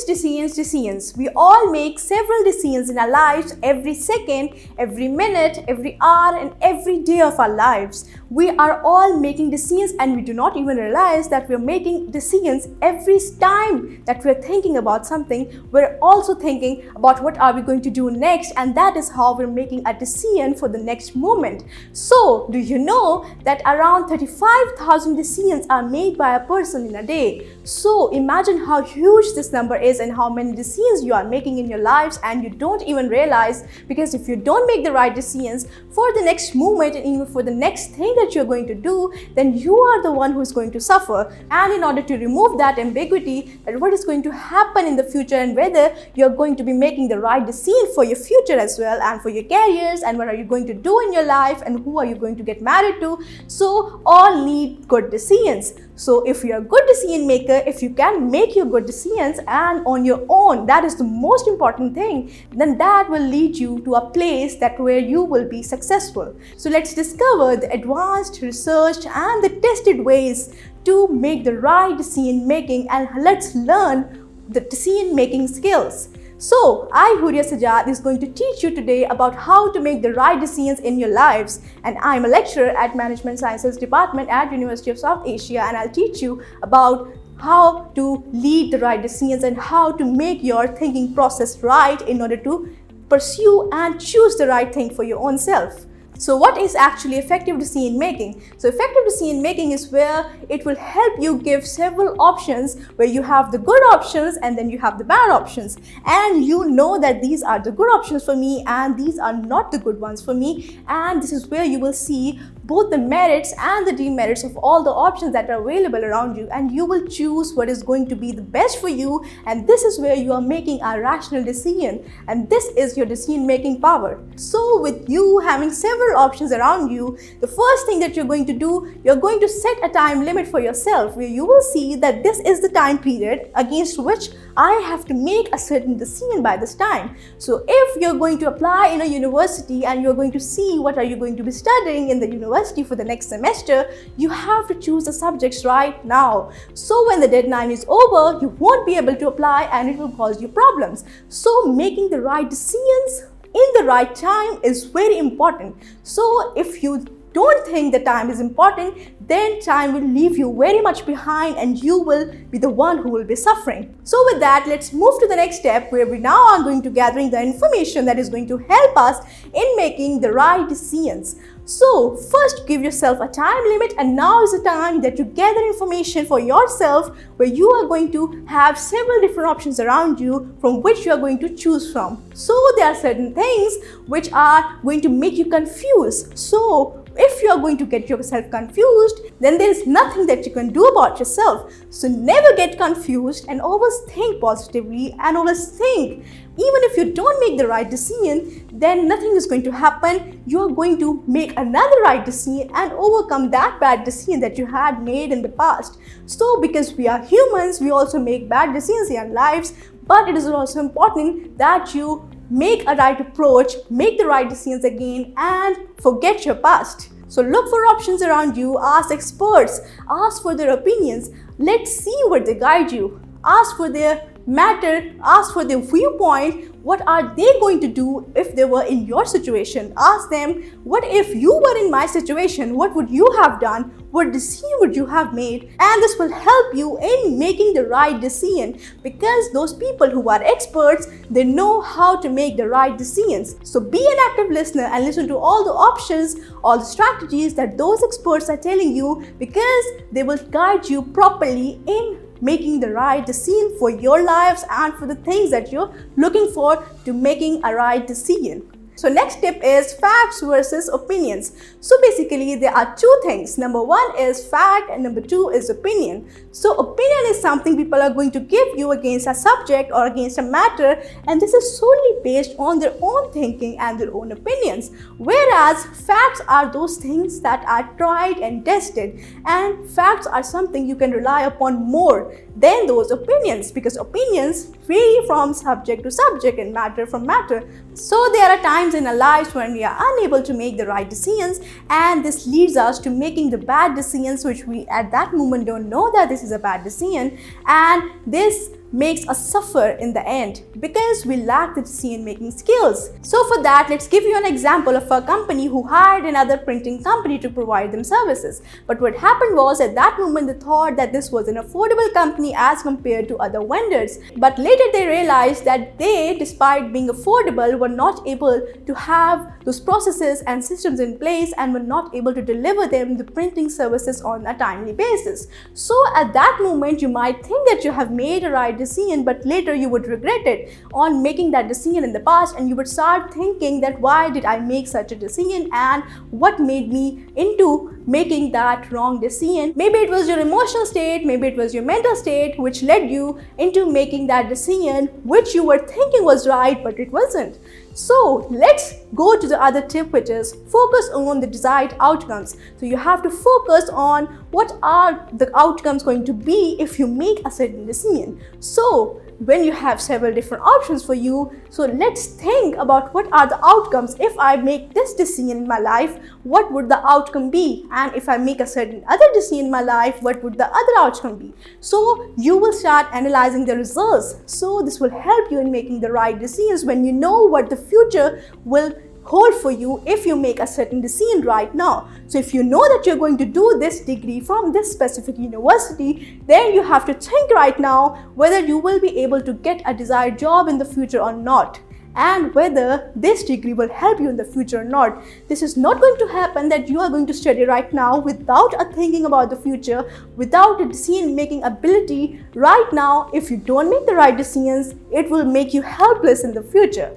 decisions. We all make several decisions in our lives every second, every minute, every hour, and every day of our lives. We are all making decisions and we do not even realize that we're making decisions every time that we're thinking about something. We're also thinking about what are we going to do next, and that is how we're making a decision for the next moment. So, do you know that around 35,000 decisions are made by a person in a day? So, imagine how huge this number is and how many decisions you are making in your lives and you don't even realize, because if you don't make the right decisions for the next moment and even for the next thing that you're going to do, then you are the one who's going to suffer. And in order to remove that ambiguity that what is going to happen in the future and whether you're going to be making the right decision for your future as well and for your careers and what are you going to do in your life and who are you going to get married to, so all need good decisions. So if you're a good decision maker, if you can make your good decisions and on your own, that is the most important thing, then that will lead you to a place that where you will be successful. So let's discover the advanced research and the tested ways to make the right decision making, and let's learn the decision making skills. So, I, Huria Sajad, is going to teach you today about how to make the right decisions in your lives. And I'm a lecturer at Management Sciences Department at University of South Asia, and I'll teach you about how to lead the right decisions and how to make your thinking process right in order to pursue and choose the right thing for your own self. So what is actually effective decision making? So effective decision making is where it will help you give several options, where you have the good options and then you have the bad options. And you know that these are the good options for me and these are not the good ones for me. And this is where you will see both the merits and the demerits of all the options that are available around you, and you will choose what is going to be the best for you, and this is where you are making a rational decision, and this is your decision making power. So with you having several options around you, the first thing that you're going to do, you're going to set a time limit for yourself, where you will see that this is the time period against which I have to make a certain decision by this time. So if you're going to apply in a university and you're going to see what are you going to be studying in the university for the next semester, you have to choose the subjects right now. So when the deadline is over, you won't be able to apply and it will cause you problems. So making the right decisions in the right time is very important. So if you don't think the time is important, then time will leave you very much behind and you will be the one who will be suffering. So with that, let's move to the next step, where we now are going to gathering the information that is going to help us in making the right decisions. So first, give yourself a time limit, and now is the time that you gather information for yourself, where you are going to have several different options around you from which you are going to choose from. So there are certain things which are going to make you confused. So if you are going to get yourself confused, then there is nothing that you can do about yourself. So never get confused and always think positively and always think. Even if you don't make the right decision, then nothing is going to happen. You are going to make another right decision and overcome that bad decision that you had made in the past. So because we are humans, we also make bad decisions in our lives, but it is also important that you make a right approach, make the right decisions again, and forget your past. So look for options around you, ask experts, ask for their opinions. Let's see where they guide you. Ask for their matter, ask for their viewpoint. What are they going to do if they were in your situation? Ask them, what if you were in my situation? What would you have done? What decision would you have made? And this will help you in making the right decision, because those people who are experts, they know how to make the right decisions. So be an active listener and listen to all the options, all the strategies that those experts are telling you, because they will guide you properly in making the right decision for your lives and for the things that you're looking for to making a right decision. So next tip is facts versus opinions. So basically there are two things. Number one is fact and number two is opinion. So opinion is something people are going to give you against a subject or against a matter, and this is solely based on their own thinking and their own opinions. Whereas facts are those things that are tried and tested, and facts are something you can rely upon more than those opinions, because opinions vary from subject to subject and matter from matter. So there are times in our lives when we are unable to make the right decisions, and this leads us to making the bad decisions which we at that moment don't know that this is a bad decision, and this makes us suffer in the end because we lack the decision-making skills. So for that, let's give you an example of a company who hired another printing company to provide them services. But what happened was, at that moment they thought that this was an affordable company as compared to other vendors. But later they realized that they, despite being affordable, were not able to have those processes and systems in place and were not able to deliver them the printing services on a timely basis. So at that moment you might think that you have made a right decision, but later you would regret it on making that decision in the past, and you would start thinking that why did I make such a decision and what made me into making that wrong decision. Maybe it was your emotional state, maybe it was your mental state which led you into making that decision which you were thinking was right but it wasn't. So let's go to the other tip, which is focus on the desired outcomes. So you have to focus on what are the outcomes going to be if you make a certain decision. So when you have several different options for you, so let's think about what are the outcomes. If I make this decision in my life, what would the outcome be? And if I make a certain other decision in my life, what would the other outcome be? So you will start analyzing the results. So this will help you in making the right decisions when you know what the future will hold for you if you make a certain decision right now. So if you know that you're going to do this degree from this specific university, then you have to think right now whether you will be able to get a desired job in the future or not, and whether this degree will help you in the future or not. This is not going to happen that you are going to study right now without a thinking about the future, without a decision-making ability right now. If you don't make the right decisions, it will make you helpless in the future.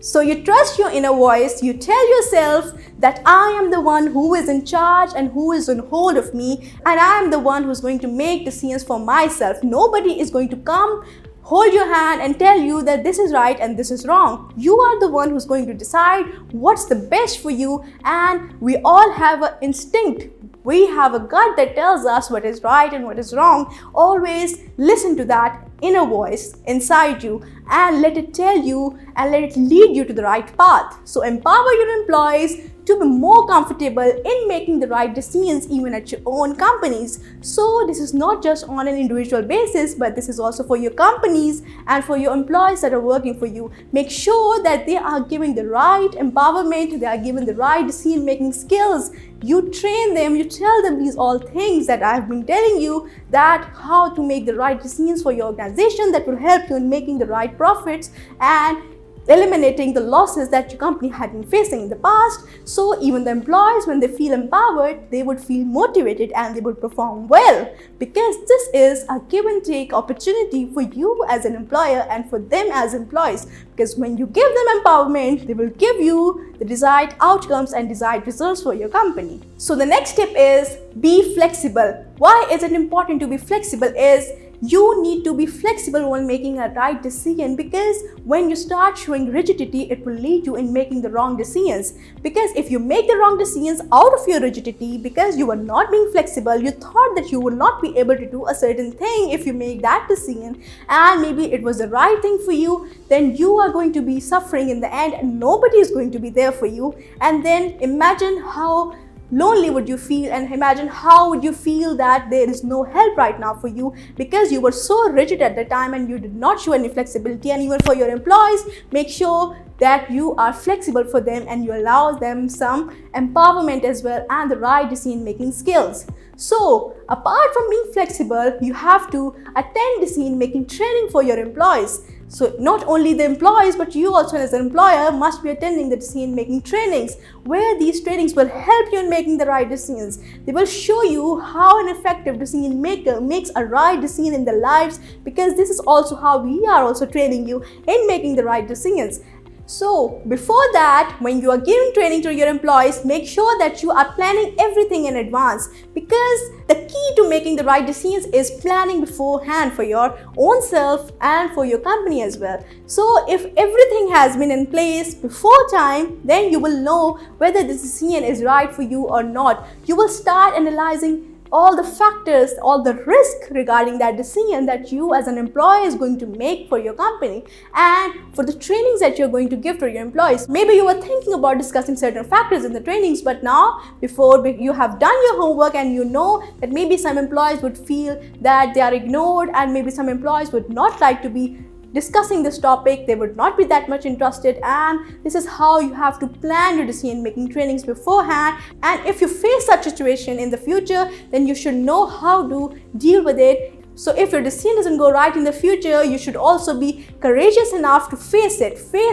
So you trust your inner voice, you tell yourself that I am the one who is in charge and who is on hold of me, and I am the one who's going to make decisions for myself. Nobody is going to come, hold your hand and tell you that this is right and this is wrong. You are the one who's going to decide what's the best for you, and we all have an instinct. We have a gut that tells us what is right and what is wrong. Always listen to that inner voice inside you and let it tell you and let it lead you to the right path. So empower your employees to be more comfortable in making the right decisions even at your own companies. So this is not just on an individual basis, but this is also for your companies and for your employees that are working for you. Make sure that they are given the right empowerment, they are given the right decision-making skills. You train them, you tell them these all things that I've been telling you, that how to make the right decisions for your organization that will help you in making the right profits and eliminating the losses that your company had been facing in the past. So even the employees, when they feel empowered, they would feel motivated and they would perform well, because this is a give and take opportunity for you as an employer and for them as employees. Because when you give them empowerment, they will give you the desired outcomes and desired results for your company. So the next tip is be flexible. Why is it important to be flexible? Is you need to be flexible when making a right decision, because when you start showing rigidity, it will lead you in making the wrong decisions. Because if you make the wrong decisions out of your rigidity, because you were not being flexible, you thought that you would not be able to do a certain thing if you make that decision, and maybe it was the right thing for you, then you are going to be suffering in the end and nobody is going to be there for you. And then imagine how lonely would you feel, and imagine how would you feel that there is no help right now for you because you were so rigid at the time and you did not show any flexibility. And even for your employees, make sure that you are flexible for them and you allow them some empowerment as well and the right decision-making skills. So apart from being flexible, you have to attend decision-making training for your employees. So not only the employees, but you also as an employer must be attending the decision-making trainings, where these trainings will help you in making the right decisions. They will show you how an effective decision maker makes a right decision in their lives, because this is also how we are also training you in making the right decisions. So before that, when you are giving training to your employees, make sure that you are planning everything in advance, because the key to making the right decisions is planning beforehand for your own self and for your company as well. So if everything has been in place before time, then you will know whether this decision is right for you or not. You will start analyzing all the factors, all the risk regarding that decision that you as an employee is going to make for your company and for the trainings that you're going to give to your employees. Maybe you were thinking about discussing certain factors in the trainings, but now before you have done your homework and you know that maybe some employees would feel that they are ignored and maybe some employees would not like to be discussing this topic, they would not be that much interested, and this is how you have to plan your decision making trainings beforehand. And if you face such situation in the future, then you should know how to deal with it. So if your decision doesn't go right in the future, you should also be courageous enough to face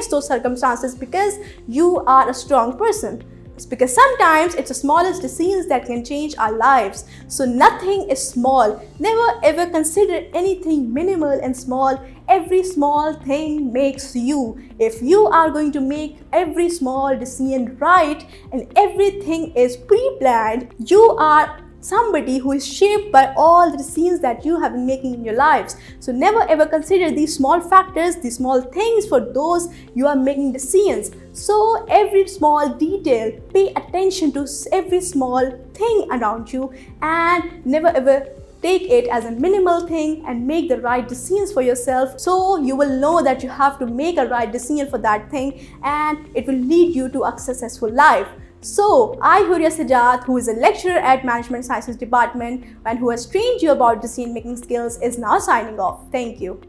those circumstances, because you are a strong person. It's because sometimes it's the smallest decisions that can change our lives. So nothing is small. Never ever consider anything minimal and small. Every small thing makes you. If you are going to make every small decision right and everything is pre-planned, you are somebody who is shaped by all the decisions that you have been making in your lives. So never ever consider these small factors, these small things for those you are making decisions. So every small detail, pay attention to every small thing around you and never ever take it as a minimal thing and make the right decisions for yourself. So you will know that you have to make a right decision for that thing and it will lead you to a successful life. So, I, Huria Sajjad, who is a lecturer at Management Sciences Department and who has trained you about decision making skills, is now signing off. Thank you.